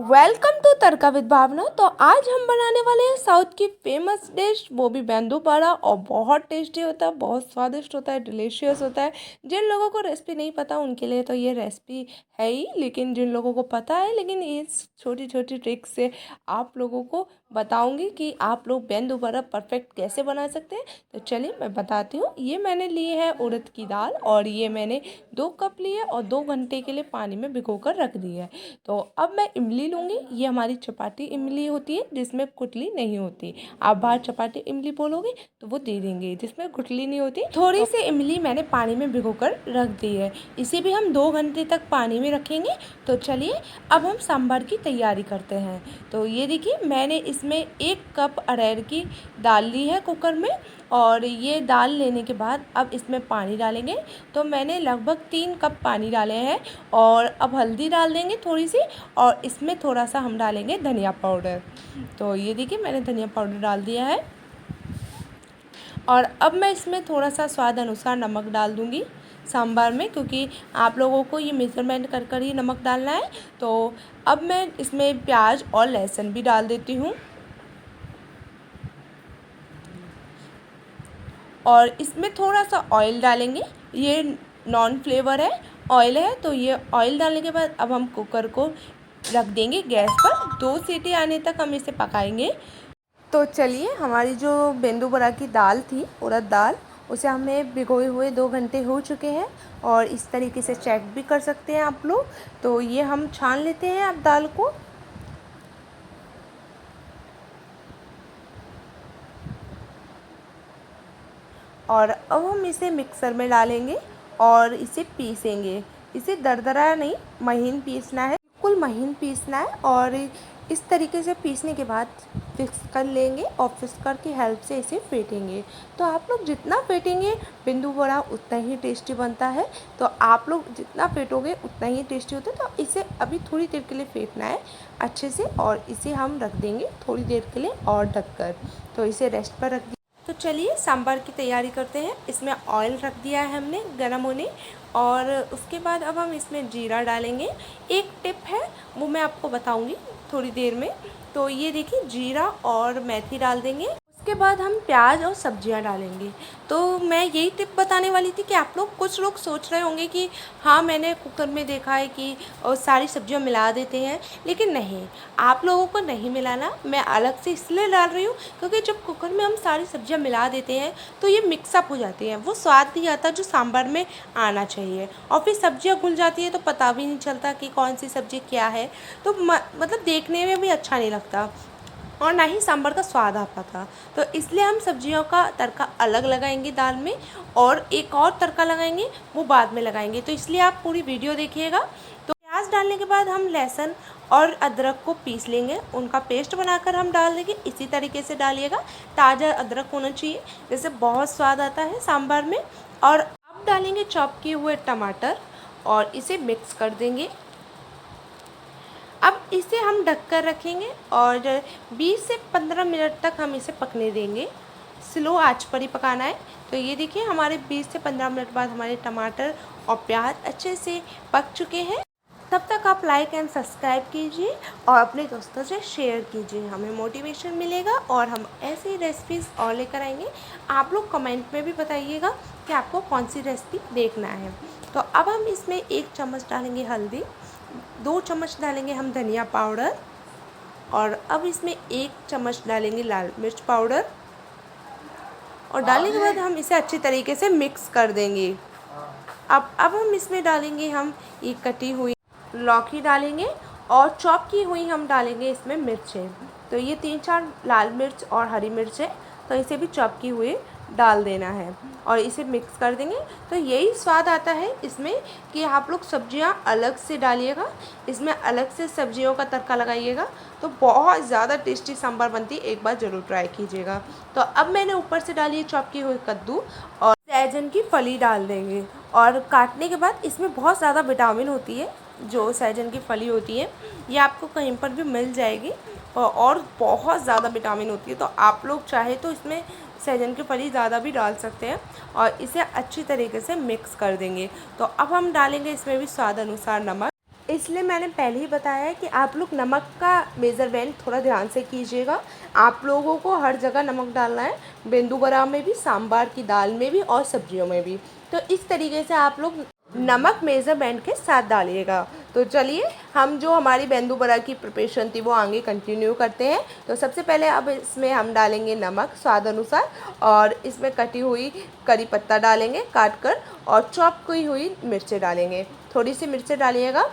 Welcome to tadka with भावना। तो आज हम बनाने वाले हैं साउथ की फेमस डिश, वो भी मेंदू वड़ा। और बहुत टेस्टी होता है, बहुत स्वादिष्ट होता है, डिलीशियस होता है। जिन लोगों को रेसिपी नहीं पता उनके लिए तो ये रेसिपी है ही, लेकिन जिन लोगों को पता है, लेकिन इस छोटी छोटी ट्रिक से आप लोगों को बताऊंगी कि आप लोग मेंदू वड़ा परफेक्ट कैसे बना सकते हैं। तो चलिए मैं बताती हूँ। ये मैंने लिए है उड़द की दाल, और ये मैंने 2 कप लिए और 2 घंटे के लिए पानी में भिगो कर रख दी है। तो अब मैं इमली लूँगी। ये हमारी चपाटी इमली होती है जिसमें गुठली नहीं होती। आप बाहर चपाटी इमली बोलोगे तो वो दे देंगे, जिसमें गुठली नहीं होती। थोड़ी सी इमली मैंने पानी में भिगोकर रख दी है। इसे भी हम 2 घंटे तक पानी में रखेंगे। तो चलिए अब हम सांभर की तैयारी करते हैं। तो ये देखिए, मैंने इसमें 1 कप अरहर की दाल ली है कुकर में। और ये दाल लेने के बाद अब इसमें पानी डालेंगे। तो मैंने लगभग 3 कप पानी डाले हैं। और अब हल्दी डाल देंगे थोड़ी सी, और इसमें थोड़ा सा हम डालेंगे धनिया पाउडर। तो ये देखिए, मैंने धनिया पाउडर डाल दिया है। और अब मैं इसमें थोड़ा सा स्वाद अनुसार नमक डाल दूँगी सांभर में, क्योंकि आप लोगों को ये मेज़रमेंट कर कर ही नमक डालना है। तो अब मैं इसमें प्याज और लहसुन भी डाल देती हूँ। और इसमें थोड़ा सा ऑयल डालेंगे। ये नॉन फ्लेवर है, ऑयल है। तो ये ऑयल डालने के बाद अब हम कुकर को रख देंगे गैस पर। 2 सीटी आने तक हम इसे पकाएंगे। तो चलिए, हमारी जो मेंदू वड़ा की दाल थी, उड़द दाल, उसे हमें भिगोए हुए 2 घंटे हो चुके हैं। और इस तरीके से चेक भी कर सकते हैं आप लोग। तो ये हम छान लेते हैं अब दाल को। और अब हम इसे मिक्सर में डालेंगे और इसे पीसेंगे। इसे दरदरा नहीं, महीन पीसना है, बिल्कुल महीन पीसना है। और इस तरीके से पीसने के बाद फिक्स कर लेंगे और फिक्सर की हेल्प से इसे फेंटेंगे। तो आप लोग जितना फेंटेंगे मेंदू वड़ा उतना ही टेस्टी बनता है। तो आप लोग जितना फेंटोगे उतना ही टेस्टी होता है। तो इसे अभी थोड़ी देर के लिए फेंटना है अच्छे से, और इसे हम रख देंगे थोड़ी देर के लिए और ढककर। तो इसे रेस्ट पर रख। तो चलिए सांभर की तैयारी करते हैं। इसमें ऑयल रख दिया है हमने गरम होने। और उसके बाद अब हम इसमें जीरा डालेंगे। एक टिप है, वो मैं आपको बताऊंगी थोड़ी देर में। तो ये देखिए, जीरा और मेथी डाल देंगे। उसके बाद हम प्याज और सब्जियां डालेंगे। तो मैं यही टिप बताने वाली थी कि आप लोग, कुछ लोग सोच रहे होंगे कि हाँ मैंने कुकर में देखा है कि सारी सब्जियां मिला देते हैं, लेकिन नहीं, आप लोगों को नहीं मिलाना। मैं अलग से इसलिए डाल रही हूँ क्योंकि जब कुकर में हम सारी सब्जियां मिला देते हैं तो ये मिक्सअप हो जाती हैं, वो स्वाद नहीं आता जो सांभर में आना चाहिए। और फिर सब्जियां घुल जाती है तो पता भी नहीं चलता कि कौन सी सब्जी क्या है। तो मतलब देखने में भी अच्छा नहीं लगता, और ना ही सांभर का स्वाद आ पाता। तो इसलिए हम सब्जियों का तड़का अलग लगाएंगे दाल में, और एक और तड़का लगाएंगे वो बाद में लगाएंगे। तो इसलिए आप पूरी वीडियो देखिएगा। तो प्याज डालने के बाद हम लहसुन और अदरक को पीस लेंगे, उनका पेस्ट बनाकर हम डाल देंगे। इसी तरीके से डालिएगा, ताज़ा अदरक होना चाहिए, जिससे बहुत स्वाद आता है सांभर में। और अब डालेंगे चॉप किए हुए टमाटर और इसे मिक्स कर देंगे। अब इसे हम ढककर रखेंगे और 20 से 15 मिनट तक हम इसे पकने देंगे। स्लो आंच पर ही पकाना है। तो ये देखिए, हमारे 20 से 15 मिनट बाद हमारे टमाटर और प्याज अच्छे से पक चुके हैं। तब तक आप लाइक एंड सब्सक्राइब कीजिए और अपने दोस्तों से शेयर कीजिए, हमें मोटिवेशन मिलेगा और हम ऐसी रेसिपीज़ और लेकर आएंगे। आप लोग कमेंट में भी बताइएगा कि आपको कौन सी रेसिपी देखना है। तो अब हम इसमें 1 चम्मच डालेंगे हल्दी, 2 चम्मच डालेंगे हम धनिया पाउडर, और अब इसमें 1 चम्मच डालेंगे लाल मिर्च पाउडर। और डालने के बाद हम इसे अच्छी तरीके से मिक्स कर देंगे। अब हम इसमें डालेंगे हम ये कटी हुई लौकी डालेंगे, और चॉप की हुई हम डालेंगे इसमें मिर्चें। तो ये 3-4 लाल मिर्च और हरी मिर्च है, तो इसे भी चॉप की हुई डाल देना है और इसे मिक्स कर देंगे। तो यही स्वाद आता है इसमें कि आप लोग सब्जियां अलग से डालिएगा, इसमें अलग से सब्जियों का तड़का लगाइएगा, तो बहुत ज़्यादा टेस्टी सांभर बनती है। एक बार ज़रूर ट्राई कीजिएगा। तो अब मैंने ऊपर से डाली है चॉप की हुई कद्दू, और सहजन की फली डाल देंगे। और काटने के बाद इसमें बहुत ज़्यादा विटामिन होती है, जो सहजन की फली होती है, ये आपको कहीं पर भी मिल जाएगी, और बहुत ज़्यादा विटामिन होती है। तो आप लोग चाहे तो इसमें सहजन की फली ज़्यादा भी डाल सकते हैं, और इसे अच्छी तरीके से मिक्स कर देंगे। तो अब हम डालेंगे इसमें भी स्वाद अनुसार नमक। इसलिए मैंने पहले ही बताया है कि आप लोग नमक का मेज़रमेंट थोड़ा ध्यान से कीजिएगा। आप लोगों को हर जगह नमक डालना है, मेंदू वड़ा में भी, सांभर की दाल में भी और सब्जियों में भी। तो इस तरीके से आप लोग नमक मेज़रमेंट के साथ डालिएगा। तो चलिए हम जो हमारी मेंदू वड़ा की प्रिपरेशन थी वो आगे कंटिन्यू करते हैं। तो सबसे पहले अब इसमें हम डालेंगे नमक स्वाद अनुसार, और इसमें कटी हुई करी पत्ता डालेंगे काट कर, और चॉप की हुई मिर्चें डालेंगे। थोड़ी सी मिर्चें डालिएगा।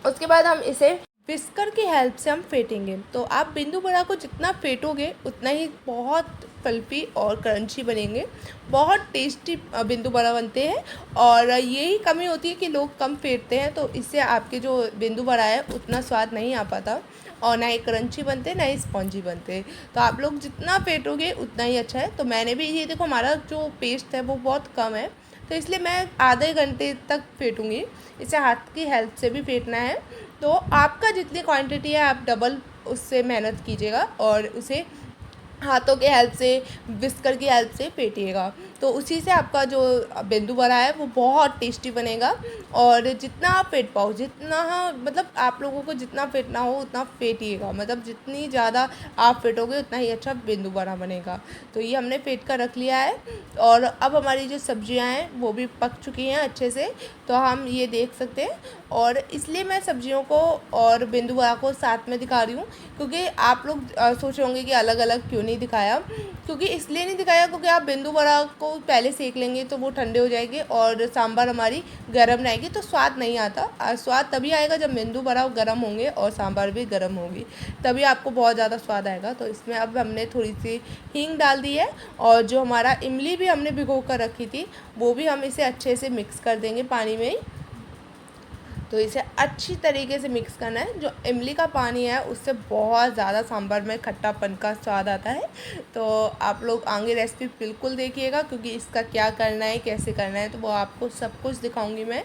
उसके बाद हम इसे विस्कर की हेल्प से हम फेंटेंगे। तो आप मेंदू वड़ा को जितना फेंटोगे उतना ही बहुत पल्पी और क्रंची बनेंगे, बहुत टेस्टी मेंदू वड़ा बनते हैं। और यही कमी होती है कि लोग कम फेंटते हैं, तो इससे आपके जो मेंदू वड़ा है उतना स्वाद नहीं आ पाता, और ना ही क्रंची बनते ना ही स्पॉन्जी बनते। तो आप लोग जितना फेंटोगे उतना ही अच्छा है। तो मैंने भी ये देखो, हमारा जो पेस्ट है वो बहुत कम है, तो इसलिए मैं आधे घंटे तक फेंटूँगी। इसे हाथ की हेल्प से भी फेंटना है। तो आपका जितनी क्वांटिटी है आप डबल उससे मेहनत कीजिएगा, और उसे हाथों के हेल्प से, विस्कर की हेल्प से फेंटिएगा। तो उसी से आपका जो मेंदू वड़ा है वो बहुत टेस्टी बनेगा। और जितना आप फेंट पाओ, जितना मतलब आप लोगों को जितना फेंटना हो उतना फेंटिएगा, मतलब जितनी ज़्यादा आप फेंटोगे उतना ही अच्छा मेंदू वड़ा बनेगा। तो ये हमने फेंट कर रख लिया है, और अब हमारी जो सब्जियां हैं वो भी पक चुकी हैं अच्छे से, तो हम ये देख सकते हैं। और इसलिए मैं सब्जियों को और मेंदू वड़ा को साथ में दिखा रही हूँ, क्योंकि आप लोग सोच रहे होंगे कि अलग अलग क्यों नहीं दिखाया। क्योंकि इसलिए नहीं दिखाया क्योंकि आप मेंदू वड़ा को पहले सेक लेंगे तो वो ठंडे हो जाएंगे, और सांभर हमारी गर्म रहेगी तो स्वाद नहीं आता। स्वाद तभी आएगा जब मेंदू वड़ा गर्म होंगे और सांभर भी गर्म होगी, तभी आपको बहुत ज़्यादा स्वाद आएगा। तो इसमें अब हमने थोड़ी सी हींग डाल दी है, और जो हमारा इमली भी हमने भिगो कर रखी थी वो भी हम इसे अच्छे से मिक्स कर देंगे पानी में ही। तो इसे अच्छी तरीके से मिक्स करना है। जो इमली का पानी है उससे बहुत ज़्यादा सांभर में खट्टापन का स्वाद आता है। तो आप लोग आगे रेसिपी बिल्कुल देखिएगा, क्योंकि इसका क्या करना है कैसे करना है तो वो आपको सब कुछ दिखाऊंगी मैं।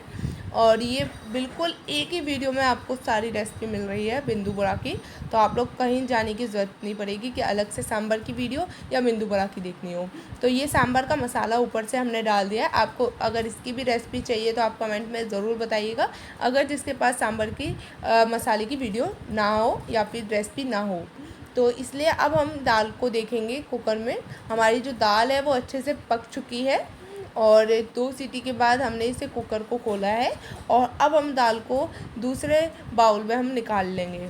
और ये बिल्कुल एक ही वीडियो में आपको सारी रेसिपी मिल रही है मेंदू वड़ा की, तो आप लोग कहीं जाने की ज़रूरत नहीं पड़ेगी कि अलग से सांभर की वीडियो या मेंदू वड़ा की देखनी हो। तो ये सांभर का मसाला ऊपर से हमने डाल दिया है। आपको अगर इसकी भी रेसिपी चाहिए तो आप कमेंट में ज़रूर बताइएगा, अगर जिसके पास सांभर की मसाले की वीडियो ना हो या फिर रेसिपी ना हो। तो इसलिए अब हम दाल को देखेंगे कुकर में। हमारी जो दाल है वो अच्छे से पक चुकी है, और 2 सीटी के बाद हमने इसे कुकर को खोला है, और अब हम दाल को दूसरे बाउल में हम निकाल लेंगे।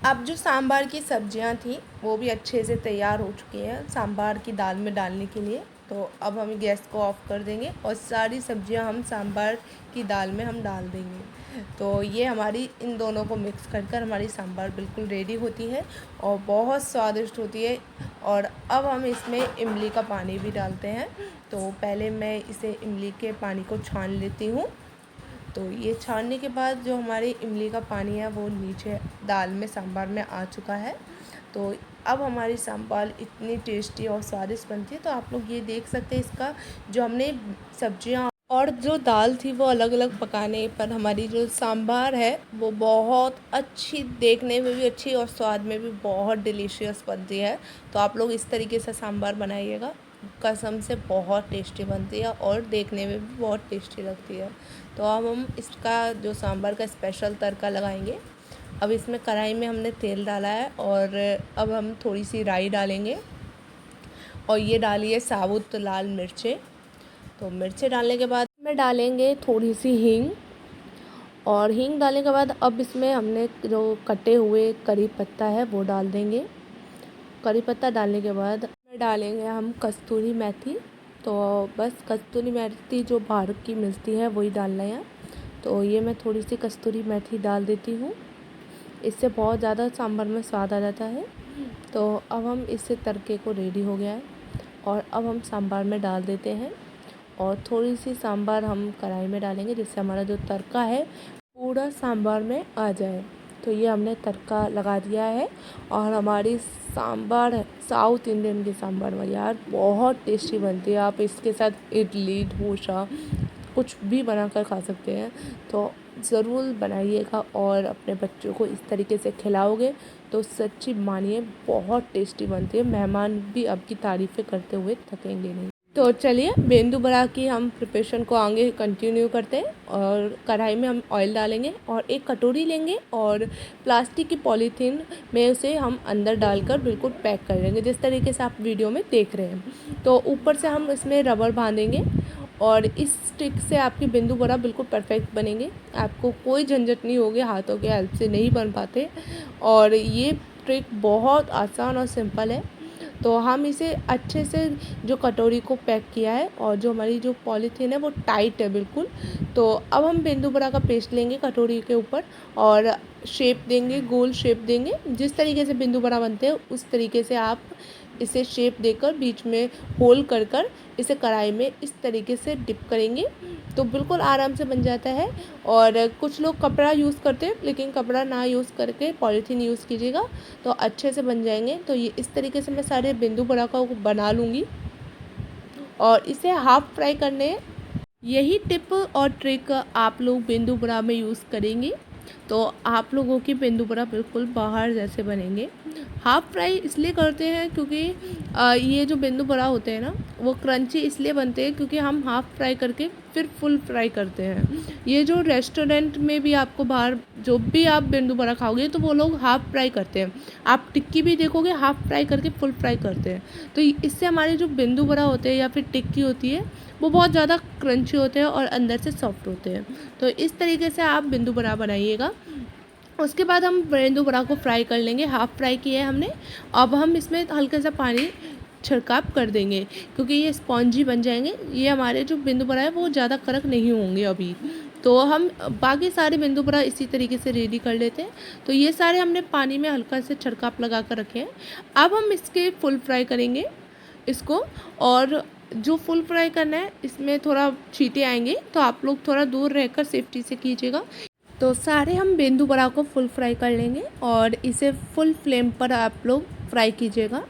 अब जो सांभर की सब्जियां थी वो भी अच्छे से तैयार हो चुकी हैं सांभर की दाल में डालने के लिए। तो अब हम गैस को ऑफ़ कर देंगे, और सारी सब्जियां हम सांभर की दाल में हम डाल देंगे। तो ये हमारी इन दोनों को मिक्स कर हमारी सांभर बिल्कुल रेडी होती है, और बहुत स्वादिष्ट होती है। और अब हम इसमें इमली का पानी भी डालते हैं। तो पहले मैं इसे इमली के पानी को छान लेती हूँ। तो ये छानने के बाद जो हमारी इमली का पानी है वो नीचे दाल में सांभर में आ चुका है। तो अब हमारी सांभर इतनी टेस्टी और स्वादिष्ट बनती है। तो आप लोग ये देख सकते हैं, इसका जो हमने सब्जियां और जो दाल थी वो अलग अलग पकाने पर हमारी जो सांभर है वो बहुत अच्छी, देखने में भी अच्छी और स्वाद में भी बहुत डिलीशियस बनती है। तो आप लोग इस तरीके से सांभर बनाइएगा, कसम से बहुत टेस्टी बनती है और देखने में भी बहुत टेस्टी लगती है। तो अब हम इसका जो सांभर का स्पेशल तड़का लगाएंगे। अब इसमें कढ़ाई में हमने तेल डाला है, और अब हम थोड़ी सी राई डालेंगे, और ये डालिए साबुत लाल मिर्चें। तो मिर्चें डालने के बाद में डालेंगे थोड़ी सी हींग, और हींग डालने के बाद अब इसमें हमने जो कटे हुए करी पत्ता है वो डाल देंगे। करी पत्ता डालने के बाद डालेंगे हम कस्तूरी मेथी। तो बस कस्तूरी मेथी जो बाहर की मिलती है वही डालना है। तो ये मैं थोड़ी सी कस्तूरी मेथी डाल देती हूँ, इससे बहुत ज़्यादा सांभर में स्वाद आ जाता है। तो अब हम इससे तड़के को रेडी हो गया है, और अब हम सांभर में डाल देते हैं, और थोड़ी सी सांभर हम कढ़ाई में डालेंगे जिससे हमारा जो तड़का है पूरा सांभर में आ जाए। तो ये हमने तड़का लगा दिया है, और हमारी सांभर साउथ इंडियन की सांभर यार बहुत टेस्टी बनती है। आप इसके साथ इडली डोसा कुछ भी बना कर खा सकते हैं। तो ज़रूर बनाइएगा, और अपने बच्चों को इस तरीके से खिलाओगे तो सच्ची मानिए बहुत टेस्टी बनती है। मेहमान भी आपकी तारीफ़ें करते हुए थकेंगे नहीं। तो चलिए बेंदू बड़ा की हम प्रिपरेशन को आगे कंटिन्यू करते हैं। और कढ़ाई में हम ऑयल डालेंगे और एक कटोरी लेंगे और प्लास्टिक की पॉलीथीन में उसे हम अंदर डालकर बिल्कुल पैक कर लेंगे, जिस तरीके से आप वीडियो में देख रहे हैं। तो ऊपर से हम इसमें रबर बांधेंगे और इस ट्रिक से आपके बेंदू बड़ा बिल्कुल परफेक्ट बनेंगे। आपको कोई झंझट नहीं होगी, हाथों के हेल्प से नहीं बन पाते। और ये ट्रिक बहुत आसान और सिंपल है। तो हम इसे अच्छे से जो कटोरी को पैक किया है और जो हमारी जो पॉलीथीन है वो टाइट है बिल्कुल। तो अब हम बेंदू बड़ा का पेस्ट लेंगे कटोरी के ऊपर और शेप देंगे, गोल शेप देंगे। जिस तरीके से बेंदू बड़ा बनते हैं उस तरीके से आप इसे शेप देकर बीच में होल कर कर इसे कढ़ाई में इस तरीके से डिप करेंगे तो बिल्कुल आराम से बन जाता है। और कुछ लोग कपड़ा यूज़ करते हैं, लेकिन कपड़ा ना यूज़ करके पॉलीथीन यूज़ कीजिएगा तो अच्छे से बन जाएंगे। तो ये इस तरीके से मैं सारे बेंदू बड़ा को बना लूँगी और इसे हाफ फ्राई करने हैं। यही टिप और ट्रिक आप लोग बेंदू बड़ा में यूज़ करेंगे तो आप लोगों के बेंदू बड़ा बिल्कुल बाहर जैसे बनेंगे। हाफ़ फ्राई इसलिए करते हैं क्योंकि ये जो बेंदू बड़ा होते हैं ना वो क्रंची इसलिए बनते हैं क्योंकि हम हाफ़ फ्राई करके फिर फुल फ्राई करते हैं। ये जो रेस्टोरेंट में भी आपको बाहर जो भी आप बेंदू बड़ा खाओगे तो वो लोग हाफ़ फ्राई करते हैं। आप टिक्की भी देखोगे हाफ़ फ्राई करके फुल फ्राई करते हैं। तो इससे हमारे जो बेंदू बड़ा होते हैं या फिर टिक्की होती है वो बहुत ज़्यादा क्रंची होते हैं और अंदर से सॉफ्ट होते हैं। तो इस तरीके से आप बेंदू बड़ा बनाइएगा। उसके बाद हम बेंदू बड़ा को फ्राई कर लेंगे, हाफ़ फ्राई किया है हमने। अब हम इसमें हल्का सा पानी छिड़काव कर देंगे क्योंकि ये स्पॉन्जी बन जाएंगे। ये हमारे जो बेंदू बड़ा है वो ज़्यादा कड़क नहीं होंगे अभी। तो हम बाकी सारे बेंदू बड़ा इसी तरीके से रेडी कर लेते हैं। तो ये सारे हमने पानी में हल्का से छिड़काव लगा कर रखे हैं। अब हम इसके फुल फ्राई करेंगे इसको। और जो फुल फ्राई करना है इसमें थोड़ा छींटे आएंगे तो आप लोग थोड़ा दूर रहकर सेफ्टी से कीजिएगा। तो सारे हम बेंदू बड़ा को फुल फ्राई कर लेंगे और इसे फुल फ्लेम पर आप लोग फ्राई कीजिएगा।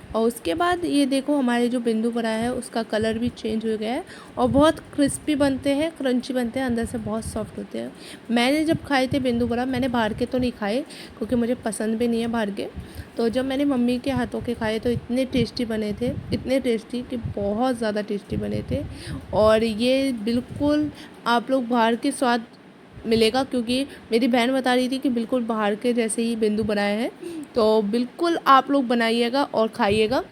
और उसके बाद ये देखो हमारे जो बेंदू बड़ा है उसका कलर भी चेंज हो गया है और बहुत क्रिस्पी बनते हैं, क्रंची बनते हैं, अंदर से बहुत सॉफ्ट होते हैं। मैंने जब खाए थे बेंदू बड़ा, मैंने बाहर के तो नहीं खाए क्योंकि मुझे पसंद भी नहीं है बाहर के। तो जब मैंने मम्मी के हाथों के खाए तो इतने टेस्टी बने थे, इतने टेस्टी कि बहुत ज़्यादा टेस्टी बने थे। और ये बिल्कुल आप लोग बाहर के स्वाद मिलेगा क्योंकि मेरी बहन बता रही थी कि बिल्कुल बाहर के जैसे ही बेंदू बनाए हैं। तो बिल्कुल आप लोग बनाइएगा और खाइएगा।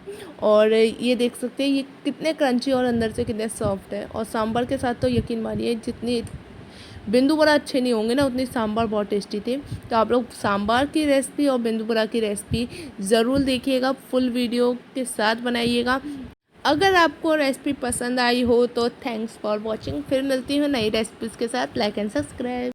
और ये देख सकते हैं ये कितने क्रंची और अंदर से कितने सॉफ्ट है। और सांभर के साथ तो यकीन मानिए जितनी बेंदू बड़ा अच्छे नहीं होंगे ना उतनी सांभर बहुत टेस्टी थे। तो आप लोग सांभर की रेसिपी और बेंदू बड़ा की रेसिपी ज़रूर देखिएगा, फुल वीडियो के साथ बनाइएगा। अगर आपको रेसिपी पसंद आई हो तो थैंक्स फॉर वॉचिंग। फिर मिलती हूँ नई रेसिपीज़ के साथ। Like and subscribe.